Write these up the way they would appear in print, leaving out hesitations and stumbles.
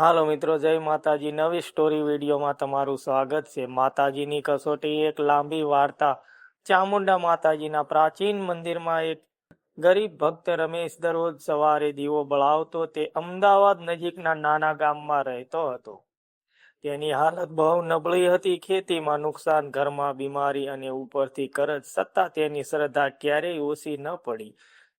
હાલો મિત્રો, જય માતાજી. નવી સ્ટોરી વિડીયોમાં તમારું સ્વાગત છે. માતાજીની કસોટી એક લાંબી વાર્તા. ચામુંડા માતાજીના પ્રાચીન મંદિરમાં એક ગરીબ ભક્ત રમેશ દરરોજ સવારે દીવો બળાવતો. તે અમદાવાદ નજીકના નાના ગામમાં રહેતો હતો. તેની હાલત બહુ નબળી હતી. ખેતીમાં નુકસાન, ઘરમાં બીમારી અને ઉપરથી કરજ. છતાં તેની શ્રદ્ધા ક્યારેય ઓછી ન પડી.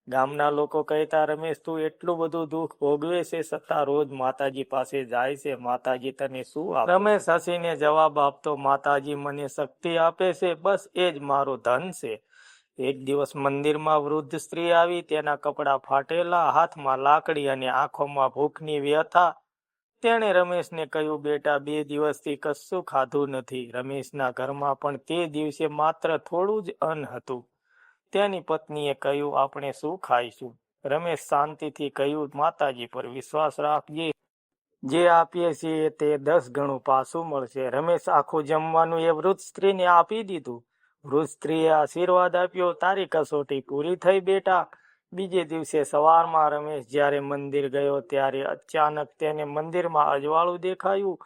ગામના લોકો કહેતા, રમેશ, તું એટલું બધું દુઃખ ભોગવે છે, છતાં રોજ માતાજી પાસે જાય છે. માતાજી તને શું આપે? રમેશ હસીને જવાબ આપતો, માતાજી મને શક્તિ આપે છે, બસ એ જ મારું ધન છે. એક દિવસ મંદિરમાં વૃદ્ધ સ્ત્રી આવી. તેના કપડાં ફાટેલા, હાથમાં લાકડી અને આંખોમાં ભૂખની વ્યથા. તેણે રમેશને કહ્યું, બેટા, 2 દિવસથી કશું ખાધું નથી. રમેશના ઘરમાં પણ તે દિવસે માત્ર થોડું જ અન્ન હતું. તેની પત્નીએ કહ્યું, આપણે શું ખાઈશું? રમેશ શાંતિથી કહ્યું, માતાજી પર વિશ્વાસ રાખજે. જે આપીએ છીએ તે 10 ગણું પાછું મળશે. રમેશ આખું જમવાનું એ વૃદ્ધ સ્ત્રીને આપી દીધું. વૃદ્ધ સ્ત્રીએ આશીર્વાદ આપ્યો, તારી કસોટી પૂરી થઈ બેટા. બીજે દિવસે સવારમાં રમેશ જ્યારે મંદિર ગયો ત્યારે અચાનક તેને મંદિરમાં અજવાળું દેખાયું.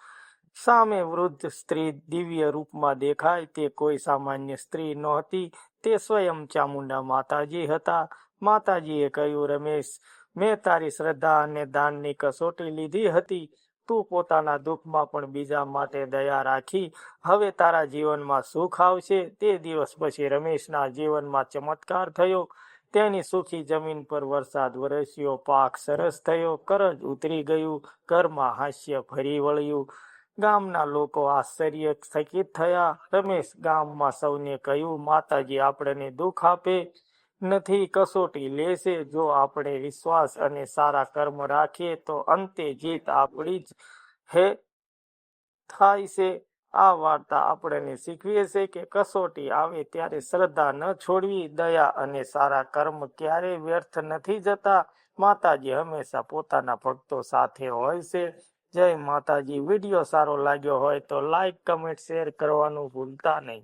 સામે વૃદ્ધ સ્ત્રી દિવ્ય રૂપમાં દેખાય. તે કોઈ સામાન્ય સ્ત્રી નહોતી, તે સ્વયં ચામુંડા માતાજી હતા. માતાજીએ કહ્યું, રમેશ, મેં તારી શ્રદ્ધા અને દાનની કસોટી લીધી હતી. તું પોતાના દુઃખમાં પણ બીજા માટે દયા રાખી. હવે તારા જીવનમાં સુખ આવશે. તે દિવસ પછી રમેશના જીવનમાં ચમત્કાર થયો. તેની સુખી જમીન પર વરસાદ વરસ્યો, પાક સરસ થયો, કરજ ઉતરી ગયું, ઘરમાં હાસ્ય ફરી વળ્યું. ગામના લોકો આશ્ચર્યચકિત થયા. રમેશ ગામમાં સૌને કહ્યું, માતાજી આપણને દુઃખ આપે નથી, કસોટી લેશે. જો આપણે વિશ્વાસ અને સારા કર્મ રાખીએ તો અંતે જીત આપણી જ થાય છે. આ વાર્તા આપણને શીખવે છે કે કસોટી આવે ત્યારે શ્રદ્ધા ન છોડવી, દયા અને સારા કર્મ ક્યારેય વ્યર્થ નથી જતા. માતાજી હંમેશા પોતાના ભક્તો સાથે હોય છે. જય માતાજી. વિડીયો સારો લાગ્યો હોય તો લાઈક, કમેન્ટ, શેર કરવાનું ભૂલતા નહીં.